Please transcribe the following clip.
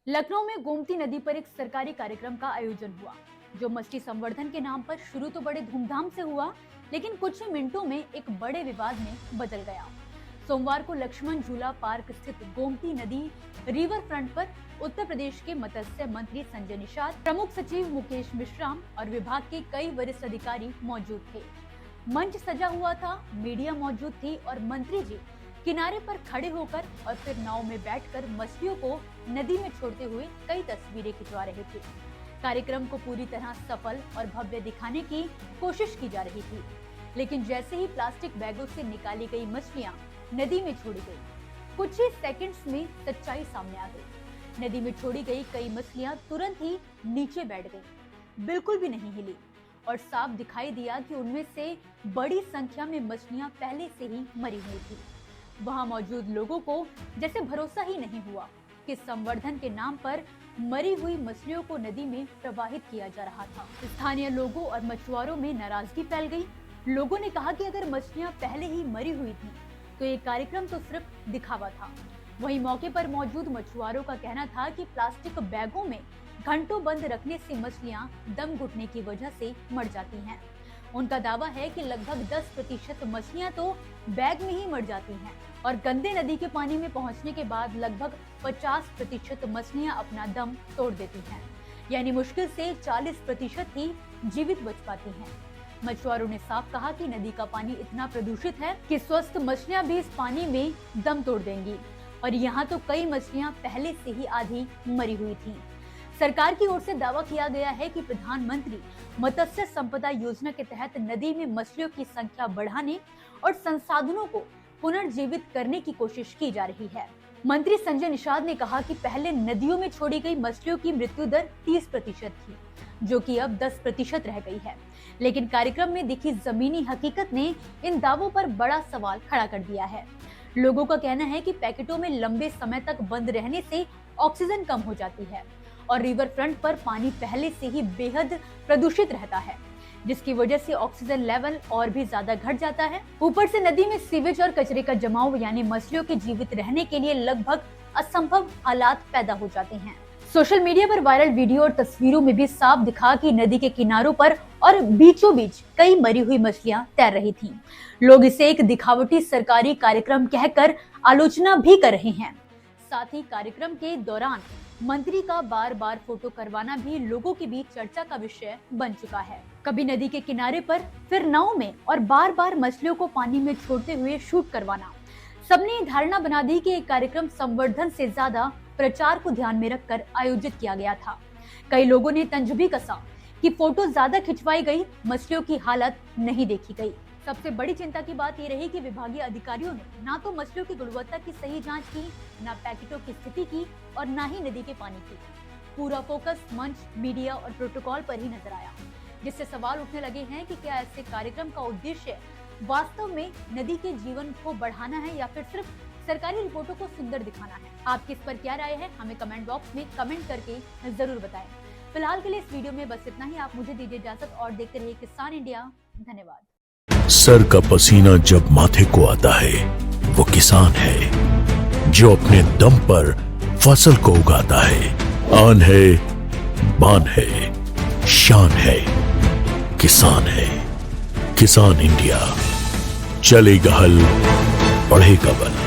लखनऊ में गोमती नदी पर एक सरकारी कार्यक्रम का आयोजन हुआ, जो मछली संवर्धन के नाम पर शुरू तो बड़े धूमधाम से हुआ, लेकिन कुछ ही मिनटों में एक बड़े विवाद में बदल गया। सोमवार को लक्ष्मण झूला पार्क स्थित गोमती नदी रिवर फ्रंट पर उत्तर प्रदेश के मत्स्य मंत्री संजय निषाद, प्रमुख सचिव मुकेश मिश्राम और विभाग के कई वरिष्ठ अधिकारी मौजूद थे। मंच सजा हुआ था, मीडिया मौजूद थी और मंत्री जी किनारे पर खड़े होकर और फिर नाव में बैठकर मछलियों को नदी में छोड़ते हुए कई तस्वीरें खिंचवा रहे थे। कार्यक्रम को पूरी तरह सफल और भव्य दिखाने की कोशिश की जा रही थी, लेकिन जैसे ही प्लास्टिक बैगों से निकाली गई मछलियां नदी में छोड़ी गई, कुछ ही सेकंड्स में सच्चाई सामने आ गई। नदी में छोड़ी गई कई मछलियां तुरंत ही नीचे बैठ गईं, बिल्कुल भी नहीं हिली और साफ दिखाई दिया कि उनमें से बड़ी संख्या में मछलियां पहले से ही मरी हुई थी। वहां मौजूद लोगों को जैसे भरोसा ही नहीं हुआ कि संवर्धन के नाम पर मरी हुई मछलियों को नदी में प्रवाहित किया जा रहा था। स्थानीय लोगों और मछुआरों में नाराजगी फैल गई। लोगों ने कहा कि अगर मछलियां पहले ही मरी हुई थी तो ये कार्यक्रम तो सिर्फ दिखावा था। वहीं मौके पर मौजूद मछुआरों का कहना था कि प्लास्टिक बैगों में घंटों बंद रखने से मछलियां दम घुटने की वजह से मर जाती हैं। उनका दावा है कि लगभग 10% मछलियां तो बैग में ही मर जाती हैं और गंदे नदी के पानी में पहुंचने के बाद लगभग 50% मछलियां अपना दम तोड़ देती हैं, यानी मुश्किल से 40% ही जीवित बच पाती हैं। मछुआरों ने साफ कहा कि नदी का पानी इतना प्रदूषित है कि स्वस्थ मछलियां भी इस पानी में दम तोड़ देंगी और यहाँ तो कई मछलियां पहले से ही आधी मरी हुई थी। सरकार की ओर से दावा किया गया है कि प्रधानमंत्री मत्स्य संपदा योजना के तहत नदी में मछलियों की संख्या बढ़ाने और संसाधनों को पुनर्जीवित करने की कोशिश की जा रही है। मंत्री संजय निषाद ने कहा कि पहले नदियों में छोड़ी गई मछलियों की मृत्यु दर 30% थी, जो कि अब 10% रह गई है। लेकिन कार्यक्रम में दिखी जमीनी हकीकत ने इन दावों पर बड़ा सवाल खड़ा कर दिया है। लोगों का कहना है कि पैकेटों में लंबे समय तक बंद रहने से ऑक्सीजन कम हो जाती है और रिवर फ्रंट पर पानी पहले से ही बेहद प्रदूषित रहता है, जिसकी वजह से ऑक्सीजन लेवल और भी ज्यादा घट जाता है। ऊपर से नदी में सीवेज और कचरे का जमाव यानी मछलियों के जीवित रहने के लिए लगभग असंभव हालात पैदा हो जाते हैं। सोशल मीडिया पर वायरल वीडियो और तस्वीरों में भी साफ दिखा कि नदी के किनारों पर और बीचों बीच कई मरी हुई मछलियां तैर रही थीं। लोग इसे एक दिखावटी सरकारी कार्यक्रम कहकर आलोचना भी कर रहे हैं। साथ ही कार्यक्रम के दौरान मंत्री का बार बार फोटो करवाना भी लोगों के बीच चर्चा का विषय बन चुका है। कभी नदी के किनारे पर, फिर नाव में और बार बार मछलियों को पानी में छोड़ते हुए शूट करवाना। सबने ये धारणा बना दी कि एक कार्यक्रम संवर्धन से ज्यादा प्रचार को ध्यान में रखकर आयोजित किया गया था। कई लोगों ने तंज भी कसा कि फोटो ज्यादा खिंचवाई गई, मछलियों की हालत नहीं देखी गई। सबसे बड़ी चिंता की बात ये रही कि विभागीय अधिकारियों ने ना तो मछलियों की गुणवत्ता की सही जांच की, ना पैकेटों की स्थिति की और ना ही नदी के पानी की। पूरा फोकस मंच, मीडिया और प्रोटोकॉल पर ही नजर आया, जिससे सवाल उठने लगे हैं कि क्या ऐसे कार्यक्रम का उद्देश्य वास्तव में नदी के जीवन को बढ़ाना है या फिर सिर्फ सरकारी रिपोर्टों को सुंदर दिखाना है। आपकी इस पर क्या राय है, हमें कमेंट बॉक्स में कमेंट करके जरूर बताएं। फिलहाल के लिए इस वीडियो में बस इतना ही। आप मुझे दीजिए इजाजत और देखते रहिए किसान इंडिया। धन्यवाद। सर का पसीना जब माथे को आता है, वो किसान है जो अपने दम पर फसल को उगाता है। आन है, बान है, शान है, किसान है। किसान इंडिया, चलेगा हल, बढ़ेगा बल।